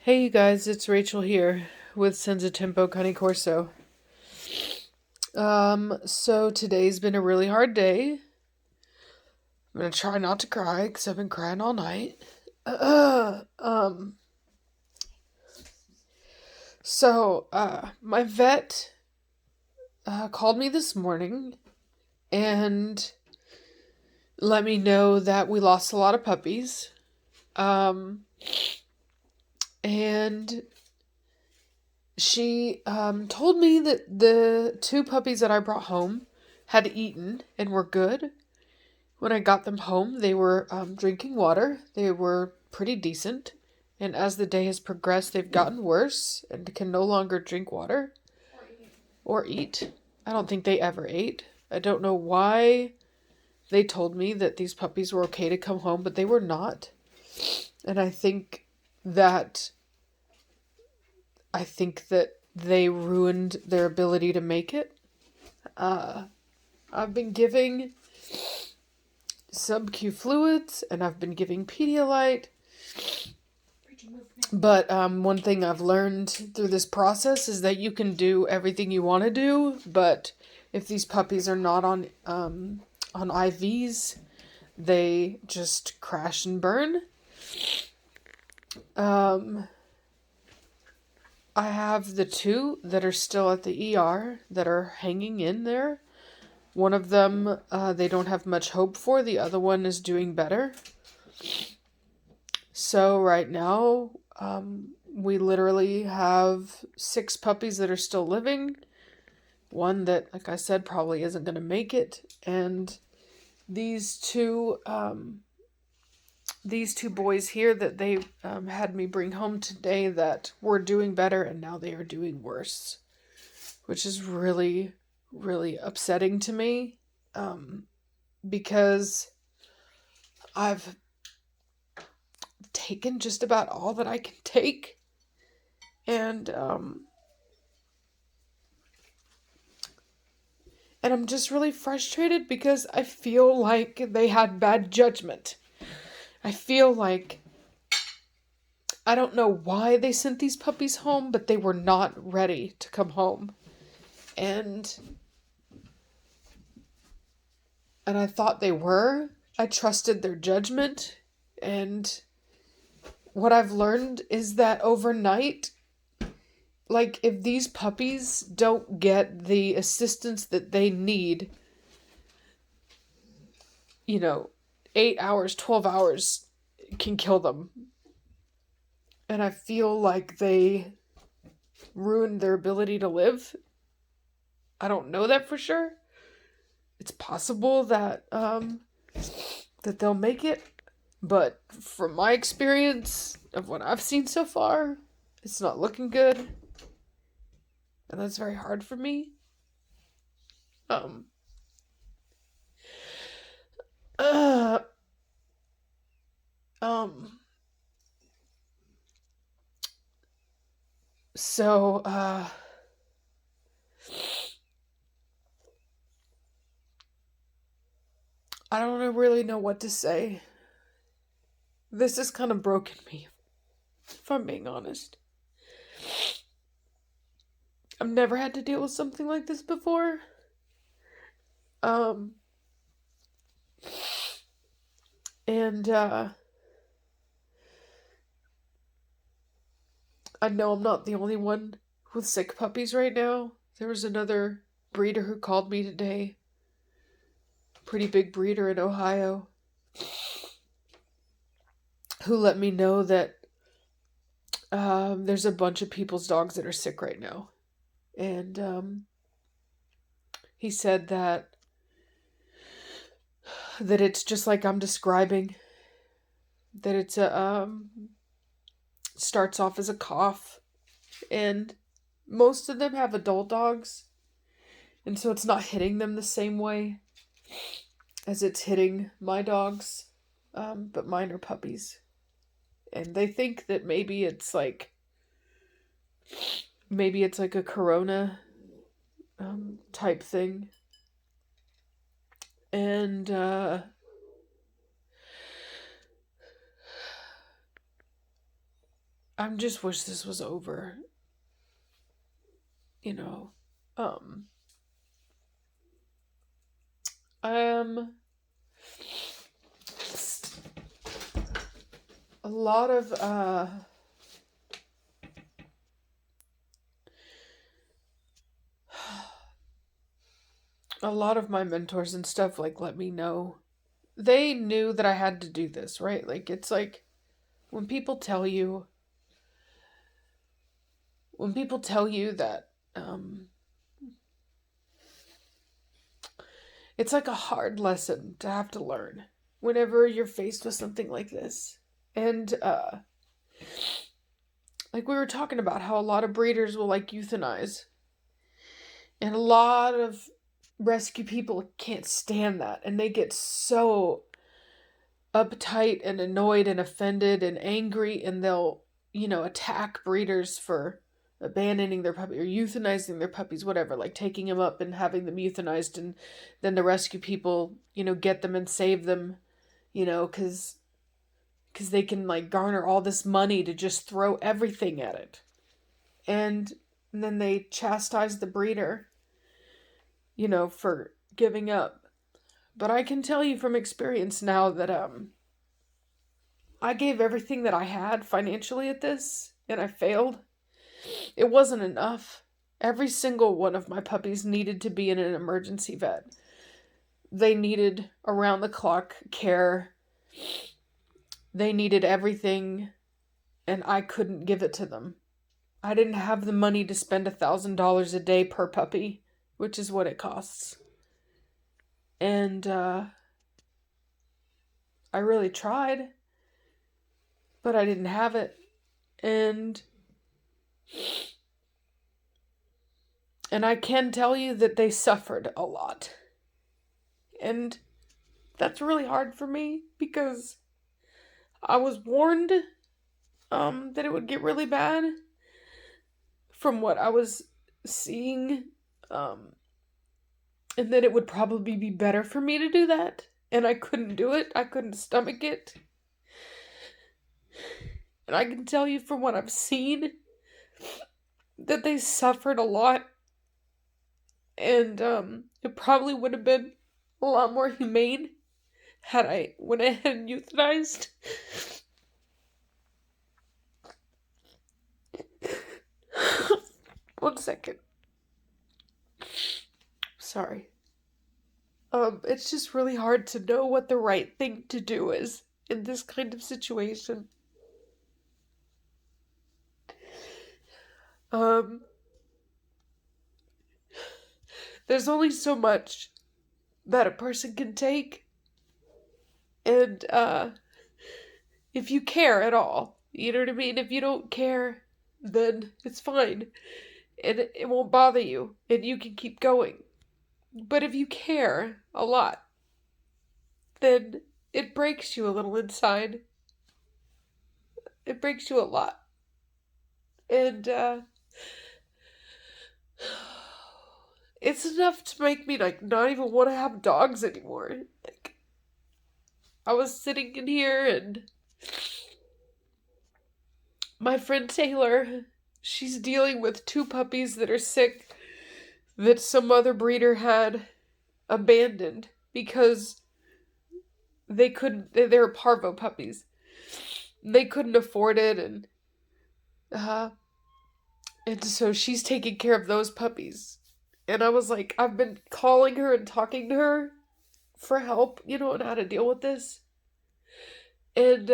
Hey you guys, it's Rachel here with Senza Tempo Cane Corso. So today's been a really hard day. I'm gonna try not to cry because I've been crying all night. Uh, um, my vet called me this morning and let me know that we lost a lot of puppies. Um, and she told me that the two puppies that I brought home had eaten and were good. When I got them home, they were drinking water. They were pretty decent. And as the day has progressed, they've gotten worse and can no longer drink water or eat. I don't think they ever ate. I don't know why they told me that these puppies were okay to come home, but they were not. And that I think that they ruined their ability to make it. I've been giving sub-Q fluids and I've been giving Pedialyte. But one thing I've learned through this process is that you can do everything you want to do, but if these puppies are not on IVs, they just crash and burn. I have the two that are still at the ER that are hanging in there. One of them they don't have much hope for. The other one is doing better. So right now, we literally have 6 puppies that are still living. One that, like I said, probably isn't going to make it. And these two boys here that they had me bring home today that were doing better and now they are doing worse, which is really, really upsetting to me, because I've taken just about all that I can take, and I'm just really frustrated because I feel like they had bad judgment. I feel like I don't know why they sent these puppies home, but they were not ready to come home. And I thought they were. I trusted their judgment, and what I've learned is that overnight, like, if these puppies don't get the assistance that they need, 8 hours, 12 hours can kill them. And I feel like they ruined their ability to live. I don't know that for sure. It's possible that that they'll make it, but from my experience of what I've seen so far, it's not looking good. And that's very hard for me. Um uh um so I don't really know what to say. This has kind of broken me, if I'm being honest. I've never had to deal with something like this before. Um, and I know I'm not the only one with sick puppies right now. There was another breeder who called me today. Pretty big breeder in Ohio. Who let me know that there's a bunch of people's dogs that are sick right now. And he said that it's just like I'm describing. That it's starts off as a cough, and most of them have adult dogs, and so it's not hitting them the same way as it's hitting my dogs, but mine are puppies, and they think that maybe it's like a corona type thing, and I just wish this was over, you know. Um, um, a lot of, a lot of my mentors and stuff, like, let me know. They knew that I had to do this, right? Like, it's like when people tell you, that, it's like a hard lesson to have to learn whenever you're faced with something like this. And, like we were talking about how a lot of breeders will, like, euthanize. And a lot of rescue people can't stand that. And they get so uptight and annoyed and offended and angry, and they'll, attack breeders for abandoning their puppy or euthanizing their puppies, whatever, like taking them up and having them euthanized, and then the rescue people, get them and save them, because they can, like, garner all this money to just throw everything at it. And then they chastise the breeder, for giving up. But I can tell you from experience now that I gave everything that I had financially at this, and I failed. It wasn't enough. Every single one of my puppies needed to be in an emergency vet. They needed around the clock care. They needed everything, and I couldn't give it to them. I didn't have the money to spend $1,000 a day per puppy, which is what it costs. And I really tried, but I didn't have it. And I can tell you that they suffered a lot. And that's really hard for me because I was warned that it would get really bad from what I was seeing, and that it would probably be better for me to do that. And I couldn't do it. I couldn't stomach it. And I can tell you from what I've seen that they suffered a lot. And it probably would have been a lot more humane had I went ahead and euthanized. One second. Sorry. It's just really hard to know what the right thing to do is in this kind of situation. There's only so much that a person can take. And, if you care at all, you know what I mean? If you don't care, then it's fine. And it won't bother you, and you can keep going. But if you care a lot, then it breaks you a little inside. It breaks you a lot. And, it's enough to make me, like, not even want to have dogs anymore. Like, I was sitting in here, and my friend Taylor, she's dealing with 2 puppies that are sick that some other breeder had abandoned because they were parvo puppies. They couldn't afford it, and so she's taking care of those puppies. And I was like, I've been calling her and talking to her for help, on how to deal with this. And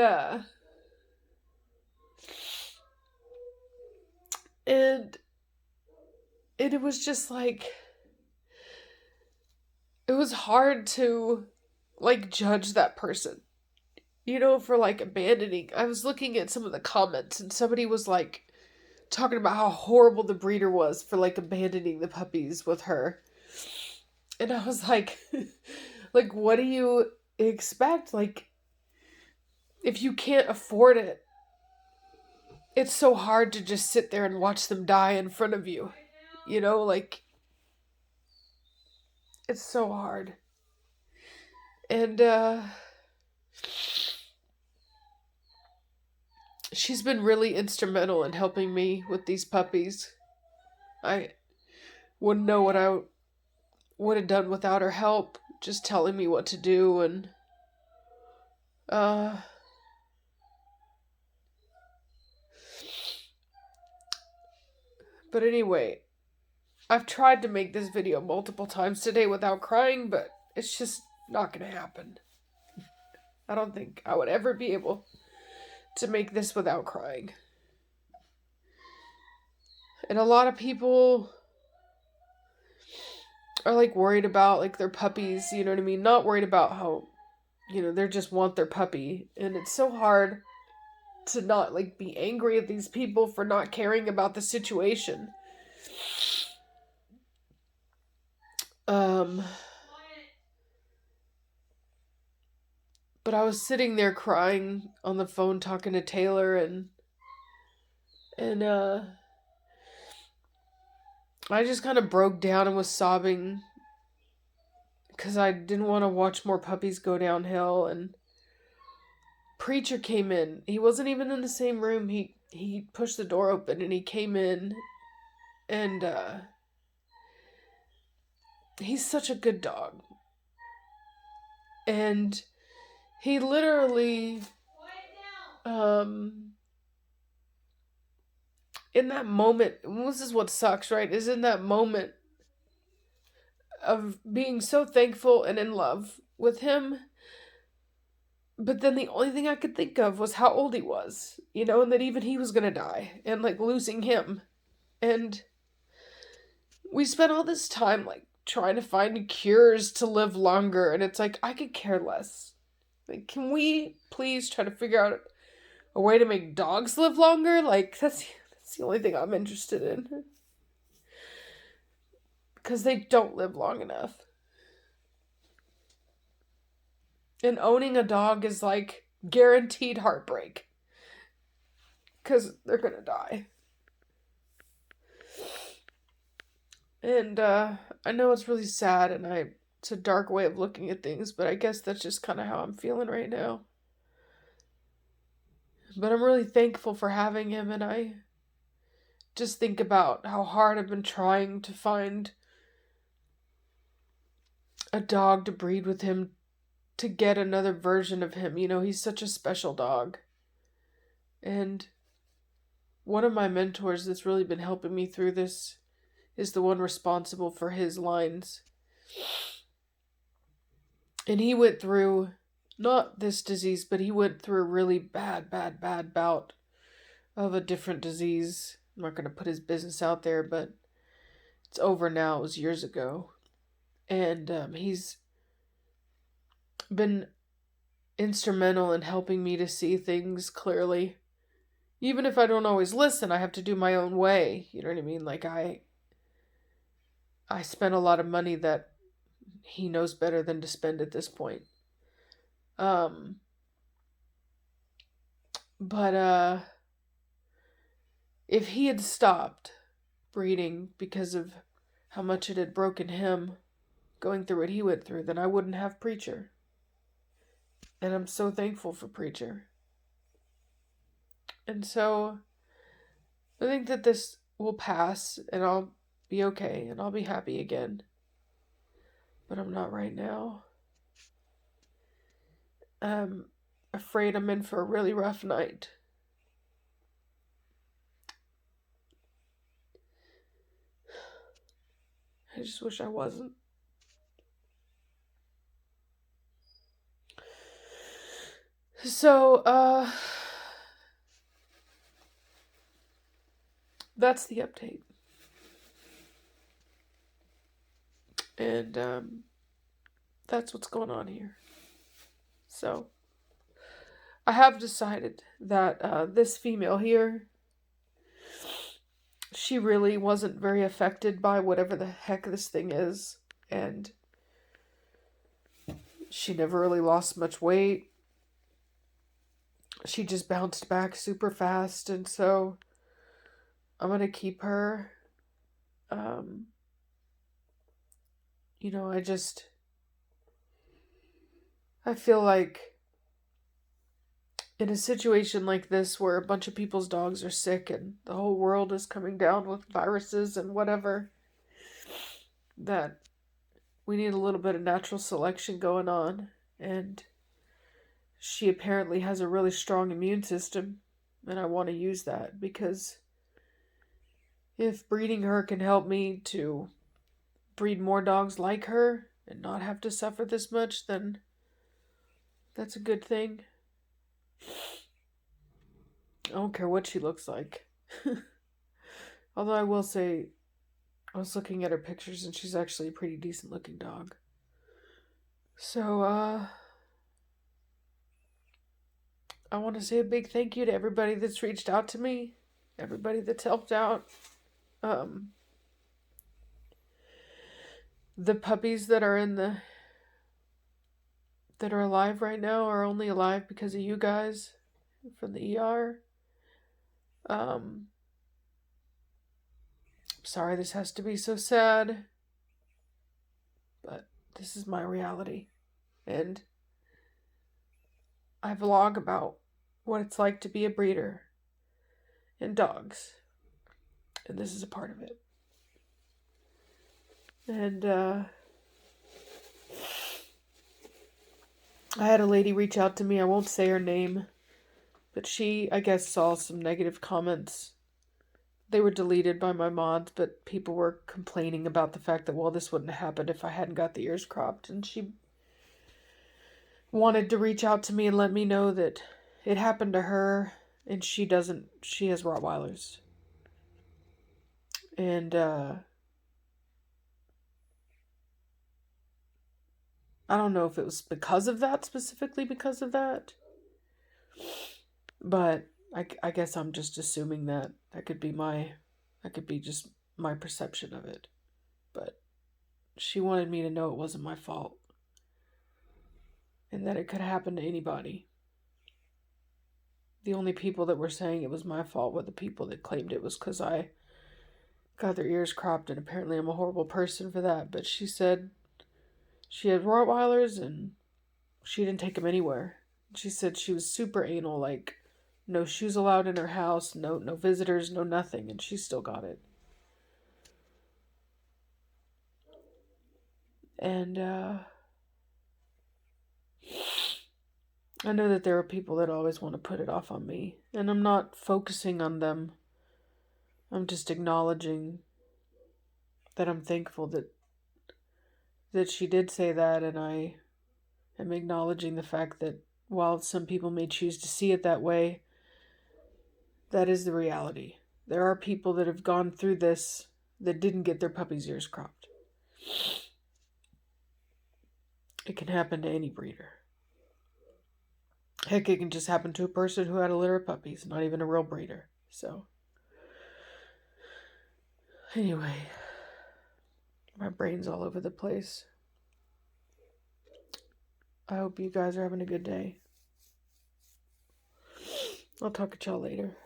it was just like, it was hard to, like, judge that person, for, like, abandoning. I was looking at some of the comments, and somebody was, like, talking about how horrible the breeder was for, like, abandoning the puppies with her. And I was like, like, what do you expect? Like, if you can't afford it, it's so hard to just sit there and watch them die in front of you. Like, it's so hard. And she's been really instrumental in helping me with these puppies. I wouldn't know what I would have done without her help, just telling me what to do. And uh but anyway, I've tried to make this video multiple times today without crying, but it's just not gonna happen. I don't think I would ever be able to make this without crying. And a lot of people are like worried about like their puppies, you know what I mean? Not worried about how, they just want their puppy. And it's so hard to not like be angry at these people for not caring about the situation. But I was sitting there crying on the phone talking to Taylor, and I just kind of broke down and was sobbing because I didn't want to watch more puppies go downhill. And Preacher came in. He wasn't even in the same room. He pushed the door open and he came in, and he's such a good dog. And he literally in that moment, this is what sucks, right? Is in that moment of being so thankful and in love with him. But then the only thing I could think of was how old he was, and that even he was going to die, and like losing him. And we spent all this time like trying to find cures to live longer. And it's like, I could care less. Like, can we please try to figure out a way to make dogs live longer? Like, that's the only thing I'm interested in. Because they don't live long enough. And owning a dog is like guaranteed heartbreak. Because they're going to die. And I know it's really sad, and it's a dark way of looking at things, but I guess that's just kind of how I'm feeling right now. But I'm really thankful for having him, and I just think about how hard I've been trying to find a dog to breed with him, to get another version of him. He's such a special dog. And one of my mentors that's really been helping me through this is the one responsible for his lines. And he went through, not this disease, but he went through a really bad bout of a different disease. I'm not going to put his business out there, but it's over now. It was years ago. And he's been instrumental in helping me to see things clearly. Even if I don't always listen, I have to do my own way. You know what I mean? Like, I spent a lot of money that he knows better than to spend at this point. But if he had stopped breeding because of how much it had broken him, going through what he went through, then I wouldn't have Preacher. And I'm so thankful for Preacher. And so I think that this will pass, and I'll be okay, and I'll be happy again. But I'm not right now. I'm afraid I'm in for a really rough night. I just wish I wasn't. So, that's the update. And that's what's going on here. So I have decided that this female here, she really wasn't very affected by whatever the heck this thing is. And she never really lost much weight. She just bounced back super fast. And so I'm going to keep her. I feel like in a situation like this where a bunch of people's dogs are sick and the whole world is coming down with viruses and whatever, that we need a little bit of natural selection going on. And she apparently has a really strong immune system, and I want to use that because if breeding her can help me to breed more dogs like her and not have to suffer this much, then that's a good thing. I don't care what she looks like. Although I will say, I was looking at her pictures and she's actually a pretty decent looking dog. So, I want to say a big thank you to everybody that's reached out to me, everybody that's helped out. The puppies that are that are alive right now are only alive because of you guys from the ER. Sorry this has to be so sad, but this is my reality. And I vlog about what it's like to be a breeder in dogs. And this is a part of it. And I had a lady reach out to me. I won't say her name, but she, I guess, saw some negative comments. They were deleted by my mods, but people were complaining about the fact that, well, this wouldn't have happened if I hadn't got the ears cropped. And she wanted to reach out to me and let me know that it happened to her, and she has Rottweilers. And I don't know if it was because of that, specifically because of that, but I guess I'm just assuming that could be just my perception of it. But she wanted me to know it wasn't my fault and that it could happen to anybody. The only people that were saying it was my fault were the people that claimed it was because I got their ears cropped, and apparently I'm a horrible person for that. But she said she had Rottweilers and she didn't take them anywhere. She said she was super anal, like no shoes allowed in her house, no visitors, no nothing, and she still got it. And I know that there are people that always want to put it off on me, and I'm not focusing on them. I'm just acknowledging that I'm thankful that she did say that, and I am acknowledging the fact that while some people may choose to see it that way, that is the reality. There are people that have gone through this that didn't get their puppies' ears cropped. It can happen to any breeder. Heck, it can just happen to a person who had a litter of puppies, not even a real breeder. So, anyway, my brain's all over the place. I hope you guys are having a good day. I'll talk to y'all later.